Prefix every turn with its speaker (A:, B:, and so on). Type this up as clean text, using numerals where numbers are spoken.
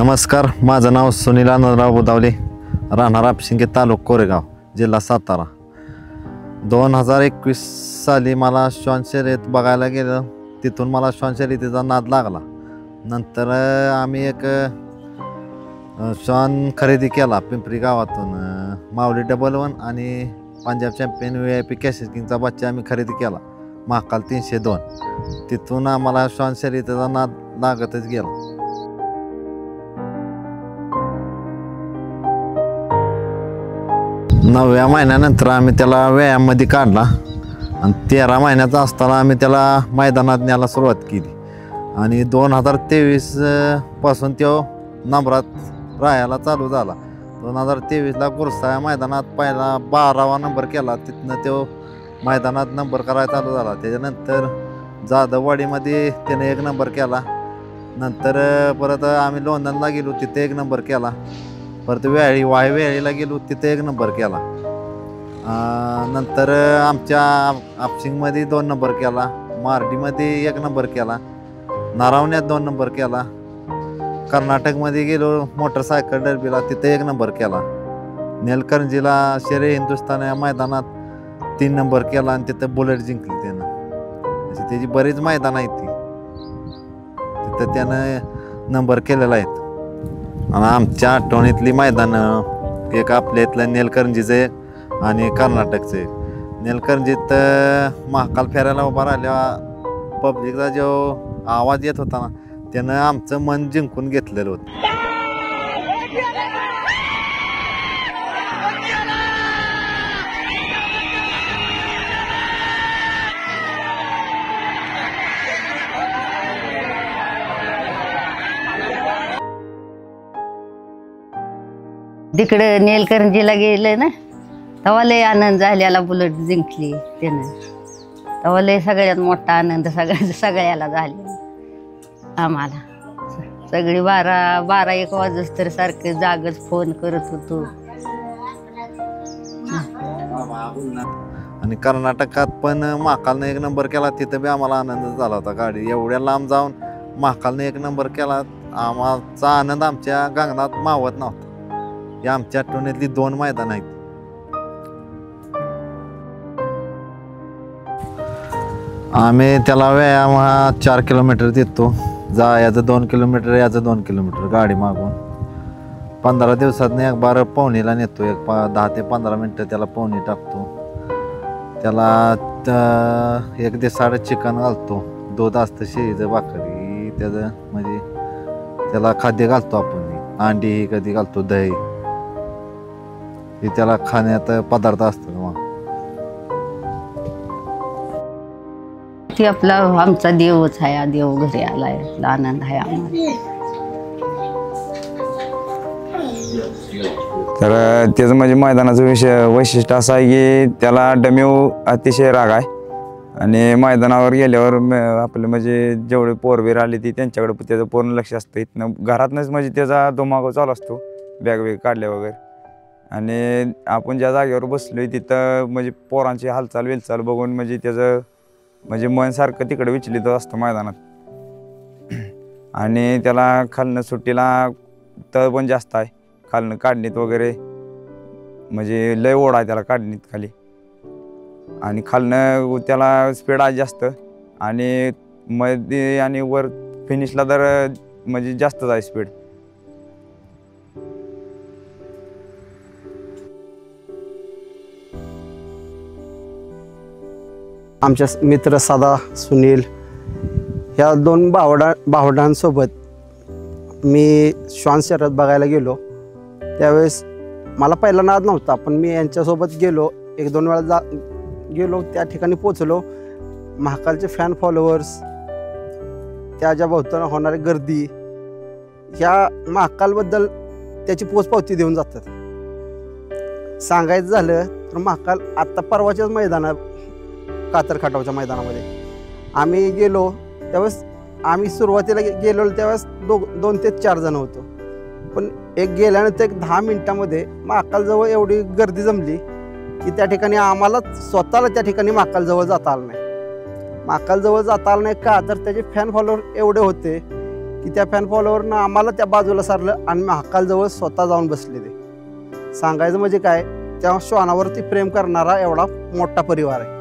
A: नमस्कार, माझं नाव सुनील आनंदराव बुदावले, राहणार आपशिंगे तालुका कोरेगाव, जिल्हा सातारा। 2021 साली मला श्वान शर्यत बघायला गेलं, तिथून मला श्वान शर्यतीचा नाद लागला। नंतर आम्ही एक श्वान खरेदी केला पिंपरी गावातून, माऊली डबल 1 आणि पंजाब चॅम्पियन VIP कॅशेस किंगचा बच्चा आम्ही खरेदी केला, महाकाल 302। तिथून आम्हाला श्वान शर्यतीचा नाद लागतच गेला। 9व्या महिन्यानंतर आम्ही त्याला व्यायामामध्ये काढला आणि 13 महिन्याचा असताना आम्ही त्याला मैदानात न्यायला सुरुवात केली आणि 2023 पासून तो नंबरात राहायला चालू झाला। 2023ला गुरसा मैदानात पहिला 12वा नंबर केला, तिथनं तो मैदानात नंबर करायला चालू झाला। त्याच्यानंतर जाधववाडीमध्ये त्याने 1 नंबर केला। नंतर परत आम्ही लोणंदला गेलो, तिथे 1 नंबर केला। परत वेळीला गेलो, तिथे 1 नंबर केला। नंतर आमच्या आपशिंगमध्ये 2 नंबर केला, मार्डीमध्ये 1 नंबर केला, नारावण्यात 2 नंबर केला, कर्नाटकमध्ये गेलो मोटरसायकल डर्बीला, तिथे 1 नंबर केला, नेलकरंजीला शेरे हिंदुस्थान या मैदानात 3 नंबर केला आणि तिथे बुलेट जिंकली त्यानं। अशी त्याची बरीच मैदान आहेत, तिथं त्यानं नंबर केलेला आहेत। आणि आमच्या आठवणीतली मैदानं एक आपल्या इथलं नेलकरंजीचं आणि कर्नाटकचं एक। नेलकरंजीत महाकाल फेरायला उभा राहिल्या पब्लिकचा जो आवाज येत होता ना, त्यानं आमचं मन जिंकून घेतलेलं होतं।
B: तिकडे नेलकरंजीला गेले ना, तेव्हा लय आनंद झालेला, बुलेट जिंकली त्यानं। तेव्हा लय सगळ्यात मोठा आनंद सगळ्याला झाला आम्हाला। सगळी 12-1 वाजस तर सारखे जागच फोन करत होतो।
A: आणि कर्नाटकात पण महाकालनं 1 नंबर केला, तिथं बी आम्हाला आनंद झाला होता। गाडी एवढ्या लांब जाऊन महाकालनं 1 नंबर केला, आमचा आनंद आमच्या गगनात मावत नव्हता। ही आमच्या आठवणीतली 2 मैदान आहेत। आम्ही त्याला व्यायाम 4 किलोमीटर देतो, याचं 2 किलोमीटर, याचं 2 किलोमीटर गाडी मागून। 15 दिवसात एक बार पवनीला नेतो, 10 ते 15 मिनटं त्याला पवनी टाकतो। त्याला 1 दिवसाआड चिकन घालतो, दूध असतं शेळीचं, भाकरी, त्याचं म्हणजे त्याला खाद्य घालतो आपण, अंडी कधी घालतो, दही, हे त्याला खाण्यात पदार्थ असतो।
B: ती आपला आमचा देवच आहे, देव घरी आलाय, आनंद आहे आम्हाला।
C: तर त्याचं म्हणजे मैदानाचं वैशिष्ट्य असं आहे की त्याला डमेव अतिशय राग आहे आणि मैदानावर गेल्यावर आपलं म्हणजे जेवढे पोरबीर आले ती त्यांच्याकडे त्याचं पूर्ण लक्ष असतं। इथनं घरातनंच म्हणजे त्याचा धुमाकूळ चालू असतो, बॅग काढल्या वगैरे। आणि आपण ज्या जागेवर बसलोय तिथं म्हणजे पोरांची हालचाल विलचाल बघून म्हणजे त्याचं म्हणजे मन सारखं तिकडे विचलित असतं मैदानात। आणि त्याला खालनं सुट्टीला तळ पण जास्त आहे, खालनं काढणीत वगैरे म्हणजे लय ओढ आहे त्याला काढणीत खाली, आणि खालनं त्याला स्पीड आहे जास्त, आणि मध्ये आणि वर फिनिशला तर म्हणजे जास्तच आहे स्पीड।
D: आमच्या मित्र सादा, सुनील ह्या 2 भावंडांसोबत मी श्वान शर्यत बघायला गेलो। त्यावेळेस मला पहिला नाद नव्हता, पण मी यांच्यासोबत गेलो, 1-2 वेळा गेलो, त्या ठिकाणी पोचलो। महाकालचे फॅन फॉलोअर्स, त्याच्या भोवताना होणारी गर्दी, ह्या महाकालबद्दल त्याची पोचपावती देऊन जातात। सांगायचं झालं तर महाकाल आत्ता परवाच्याच मैदानात, कातर खटावच्या मैदानामध्ये आम्ही गेलो, त्यावेळेस आम्ही सुरुवातीला गेलो त्यावेळेस 2 ते 4 जण होतो, पण गेल्यानंतर 10 मिनिटांमध्ये महाकालजवळ एवढी गर्दी जमली की त्या ठिकाणी आम्हाला स्वतःला त्या ठिकाणी महाकालजवळ जाता आलं नाही। महाकालजवळ जाता आलं नाही का, तर त्याचे फॅन फॉलोअर एवढे होते की त्या फॅन फॉलोवरनं आम्हाला त्या बाजूला सारलं आणि महाकालजवळ स्वतः जाऊन बसले. ते सांगायचं म्हणजे काय, त्या श्वानावरती प्रेम करणारा एवढा मोठा परिवार आहे.